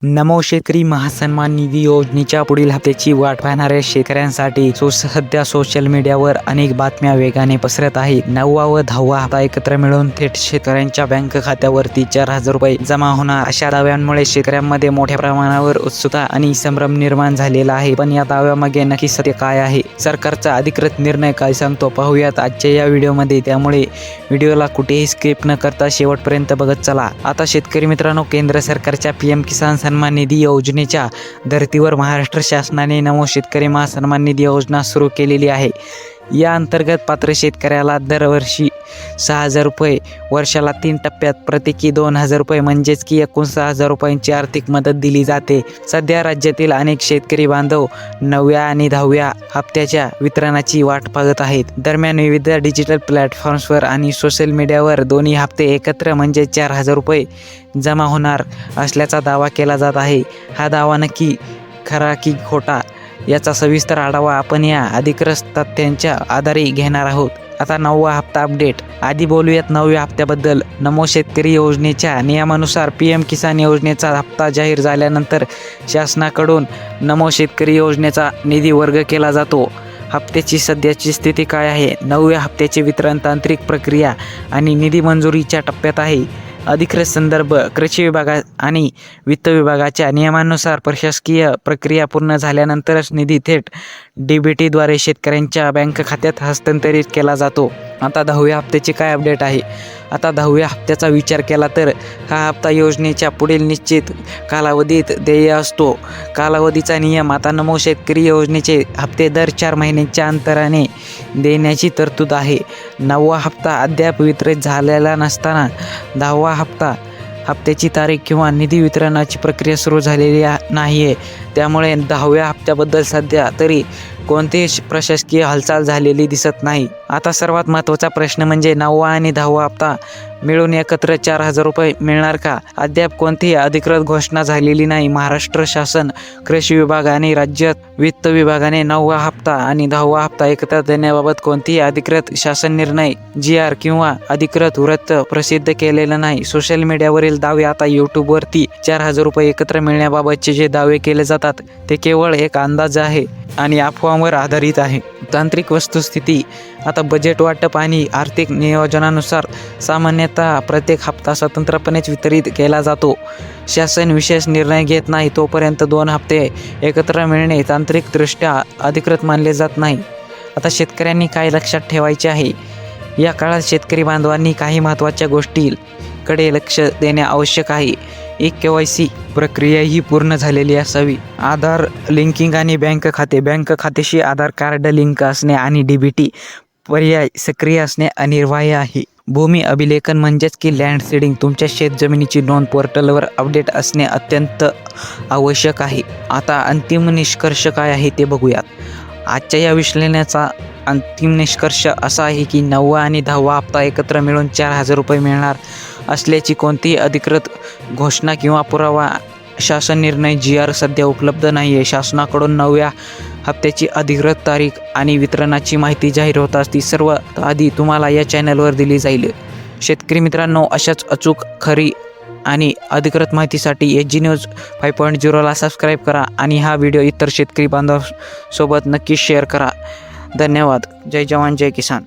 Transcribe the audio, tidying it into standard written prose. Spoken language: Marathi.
नमो शेतकरी महासन्मान निधी योजनेच्या पुढील हप्त्याची वाट पाहणाऱ्या शेतकऱ्यांसाठी सध्या सोशल मीडियावर अनेक बातम्या वेगाने पसरत आहेत. 9वा व 10वा हप्ता एकत्र मिळून थेट शेतकऱ्यांच्या बँक खात्यावरती 4,000 रुपये जमा होणार अशा दाव्यांमुळे शेतकऱ्यांमध्ये मोठ्या प्रमाणावर उत्सुकता आणि संभ्रम निर्माण झालेला आहे. पण या दाव्यामागे नक्की सत्य काय आहे, सरकारचा अधिकृत निर्णय काय सांगतो, पाहूयात आजच्या या व्हिडिओमध्ये. त्यामुळे व्हिडिओला कुठेही स्किप न करता शेवटपर्यंत बघत चला. आता शेतकरी मित्रांनो, केंद्र सरकारच्या PM किसान सन्मान निधी योजनेच्या धर्तीवर महाराष्ट्र शासनाने नमो शेतकरी महासन्मान निधी योजना सुरू केलेली आहे. या अंतर्गत पात्र शेतकऱ्याला दरवर्षी 6,000 रुपये, वर्षाला 3 टप्प्यात प्रत्येकी 2,000 रुपये म्हणजेच की एकूण 6,000 रुपयांची आर्थिक मदत दिली जाते. सध्या राज्यातील अनेक शेतकरी बांधव 9व्या आणि 10व्या हप्त्याच्या वितरणाची वाट पाहत आहेत. दरम्यान विविध डिजिटल प्लॅटफॉर्म्सवर आणि सोशल मीडियावर दोन्ही हप्ते एकत्र म्हणजे 4,000 रुपये जमा होणार असल्याचा दावा केला जात आहे. हा दावा नक्की खरा की खोटा याचा सविस्तर आढावा आपण या अधिकृत तथ्यांच्या आधारे घेणार आहोत. आता 9वा हप्ता अपडेट. आधी बोलूयात 9व्या हप्त्याबद्दल. नमो शेतकरी योजनेच्या नियमानुसार PM किसान योजनेचा हप्ता जाहीर झाल्यानंतर शासनाकडून नमो शेतकरी योजनेचा निधी वर्ग केला जातो. हप्त्याची सध्याची स्थिती काय आहे? 9व्या हप्त्याचे वितरण तांत्रिक प्रक्रिया आणि निधी मंजुरीच्या टप्प्यात आहे. अधिकृत संदर्भ. कृषी विभाग आणि वित्त विभागाच्या नियमानुसार प्रशासकीय प्रक्रिया पूर्ण झाल्यानंतरच निधी थेट DBTद्वारे शेतकऱ्यांच्या बँक खात्यात हस्तांतरित केला जातो. आता 10व्या हप्त्याचे काय अपडेट आहे? आता 10व्या हप्त्याचा विचार केला तर हा हप्ता योजनेच्या पुढील निश्चित कालावधीत देय असतो. कालावधीचा नियम. आता नमो शेतकरी योजनेचे हप्ते दर 4 महिन्यांच्या अंतराने देण्याची तरतूद आहे. 9वा हप्ता अद्याप वितरित झालेला नसताना 10वा हप्त्याची तारीख किंवा निधी वितरणाची प्रक्रिया सुरू झालेली नाही आहे. त्यामुळे 10व्या हप्त्याबद्दल सध्या तरी कोणतीही प्रशासकीय हालचाल झालेली दिसत नाही. आता सर्वात महत्त्वाचा प्रश्न म्हणजे 9वा आणि 10वा हप्ता मिळून एकत्र 4,000 रुपये मिळणार का? अद्याप कोणतीही अधिकृत घोषणा झालेली नाही. महाराष्ट्र शासन, कृषी विभाग आणि राज्य वित्त विभागाने 9वा हप्ता आणि 10वा हप्ता एकत्र देण्याबाबत कोणतीही अधिकृत शासन निर्णय, GR किंवा अधिकृत वृत्त प्रसिद्ध केलेलं नाही. सोशल मीडियावरील दावे. आता यूट्यूबवरती 4,000 रुपये एकत्र मिळण्याबाबतचे जे दावे केले जातात ते केवळ एक अंदाज आहे आणि अफवांवर आधारित आहे. तांत्रिक वस्तुस्थिती. आता बजेट वाटप आणि आर्थिक नियोजनानुसार सामान्यतः प्रत्येक हप्ता स्वतंत्रपणेच वितरित केला जातो. शासन विशेष निर्णय घेत नाही तोपर्यंत 2 हप्ते एकत्र मिळणे तांत्रिकदृष्ट्या अधिकृत मानले जात नाही. आता शेतकऱ्यांनी काय लक्षात ठेवायचे आहे? या काळात शेतकरी बांधवांनी काही महत्त्वाच्या गोष्टींकडे लक्ष देणे आवश्यक आहे. KYC प्रक्रिया ही पूर्ण झालेली असावी. आधार लिंकिंग आणि बँक खात्याशी आधार कार्ड लिंक असणे आणि DBT पर्याय सक्रिय असणे अनिवार्य आहे. भूमी अभिलेखन म्हणजेच की लँड सीडिंग, तुमच्या शेतजमिनीची नोंद पोर्टलवर अपडेट असणे अत्यंत आवश्यक आहे. आता अंतिम निष्कर्ष काय आहे ते बघूयात. आजच्या या विश्लेषणाचा अंतिम निष्कर्ष असा आहे की 9वा आणि 10वा हप्ता एकत्र मिळून 4,000 रुपये मिळणार असल्याची कोणतीही अधिकृत घोषणा किंवा पुरावा, शासन निर्णय, GR सध्या उपलब्ध नाही आहे. शासनाकडून 9व्या हप्त्याची अधिकृत तारीख आणि वितरणाची माहिती जाहीर होताच ती सर्वात आधी तुम्हाला या चॅनलवर दिली जाईल. शेतकरी मित्रांनो, अशाच अचूक, खरी आणि अधिकृत माहितीसाठी SG News 5.0ला सबस्क्राईब करा आणि हा व्हिडिओ इतर शेतकरी बांधवांसोबत नक्की शेअर करा. धन्यवाद. जय जवान, जय किसान.